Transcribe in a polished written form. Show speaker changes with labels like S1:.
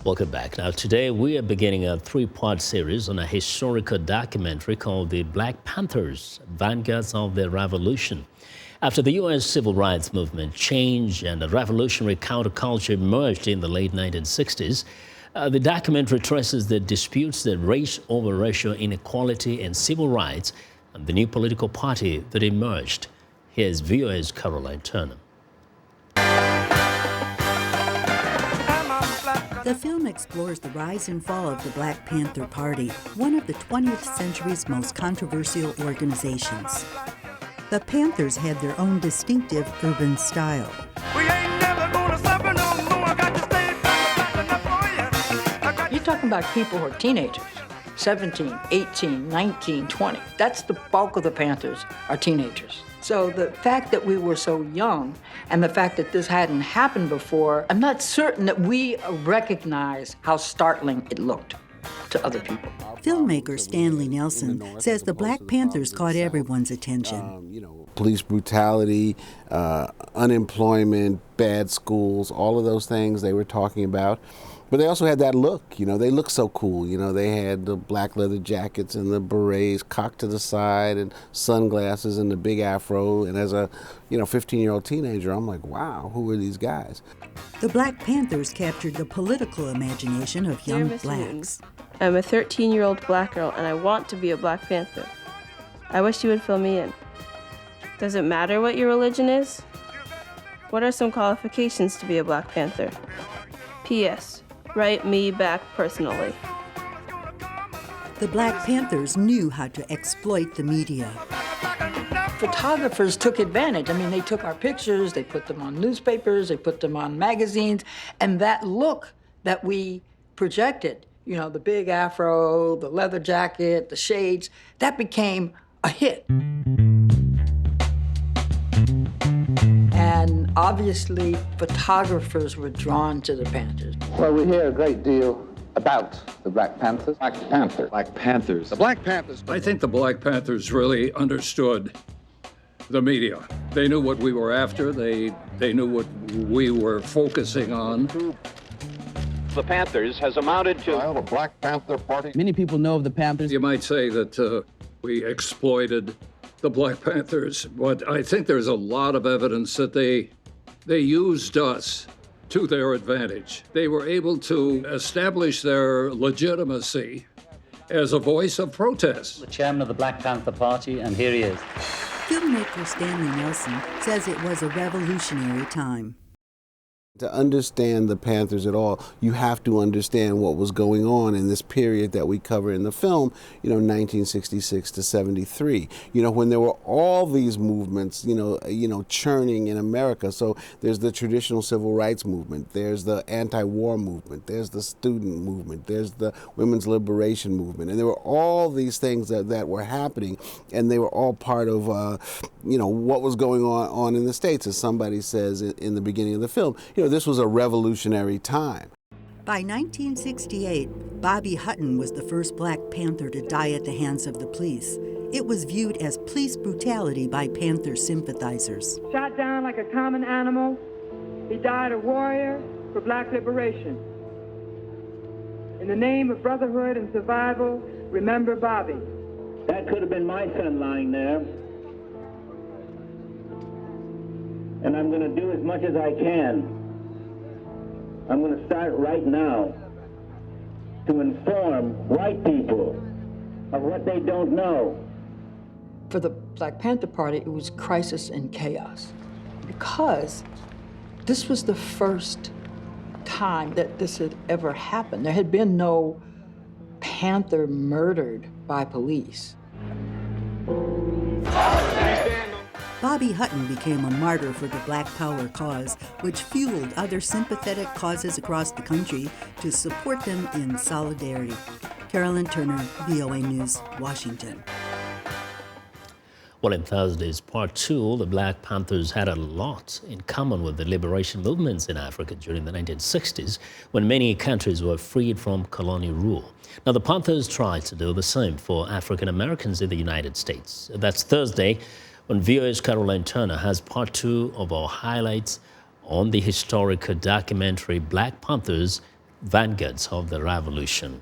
S1: Welcome back. Now, today we are beginning a three-part series on a historical documentary called The Black Panthers, Vanguards of the Revolution. After the U.S. civil rights movement changed and a revolutionary counterculture emerged in the late 1960s, the documentary traces the disputes that raged over racial inequality and civil rights and the new political party that emerged. Here's VOA's Carolyn Turner.
S2: The film explores the rise and fall of the Black Panther Party, one of the 20th century's most controversial organizations. The Panthers had their own distinctive urban style.
S3: You're talking about people who are teenagers, 17, 18, 19, 20. That's the bulk of the Panthers are teenagers. So the fact that we were so young and the fact that this hadn't happened before, I'm not certain that we recognize how startling it looked to other people.
S2: Filmmaker Stanley Nelson says the Black Panthers caught everyone's attention.
S4: Police brutality, unemployment, bad schools, all of those things they were talking about. But they also had that look, they looked so cool. They had the black leather jackets and the berets cocked to the side and sunglasses and the big afro. And as a, 15-year-old teenager, I'm like, wow, who are these guys?
S2: The Black Panthers captured the political imagination of young blacks.
S5: I'm a 13-year-old black girl and I want to be a Black Panther. I wish you would fill me in. Does it matter what your religion is? What are some qualifications to be a Black Panther? P.S. Write me back personally.
S2: The Black Panthers knew how to exploit the media.
S3: Photographers took advantage. They took our pictures, they put them on newspapers, they put them on magazines, and that look that we projected, the big afro, the leather jacket, the shades, that became a hit. And obviously, photographers were drawn to the Panthers.
S6: Well, we hear a great deal about the Black Panthers.
S7: Black Panthers.
S6: Black Panthers.
S7: The Black Panthers.
S8: I think the Black Panthers really understood the media. They knew what we were after. They knew what we were focusing on.
S9: The Panthers has amounted to...
S7: The Black Panther Party.
S10: Many people know of the Panthers.
S8: You might say that we exploited the Black Panthers, but I think there's a lot of evidence that they used us to their advantage. They were able to establish their legitimacy as a voice of protest.
S11: The chairman of the Black Panther Party, and here he is.
S2: Filmmaker Stanley Nelson says it was a revolutionary time.
S4: To understand the Panthers at all, you have to understand what was going on in this period that we cover in the film, 1966 to 73. When there were all these movements, churning in America. So there's the traditional civil rights movement, there's the anti-war movement, there's the student movement, there's the women's liberation movement, and there were all these things that were happening, and they were all part of, what was going on in the States, as somebody says in the beginning of the film. This was a revolutionary time.
S2: By 1968, Bobby Hutton was the first Black Panther to die at the hands of the police. It was viewed as police brutality by Panther sympathizers.
S12: Shot down like a common animal, he died a warrior for Black liberation. In the name of brotherhood and survival, remember Bobby.
S13: That could have been my son lying there. And I'm going to do as much as I can. I'm going to start right now to inform white people of what they don't know.
S3: For the Black Panther Party, it was crisis and chaos because this was the first time that this had ever happened. There had been no Panther murdered by police.
S2: Bobby Hutton became a martyr for the Black Power cause, which fueled other sympathetic causes across the country to support them in solidarity. Carolyn Turner, VOA News, Washington.
S1: Well, in Thursday's part two, the Black Panthers had a lot in common with the liberation movements in Africa during the 1960s, when many countries were freed from colonial rule. Now, the Panthers tried to do the same for African Americans in the United States. That's Thursday, when VOA's Carolyn Turner has part two of our highlights on the historical documentary Black Panthers, vanguards of the revolution.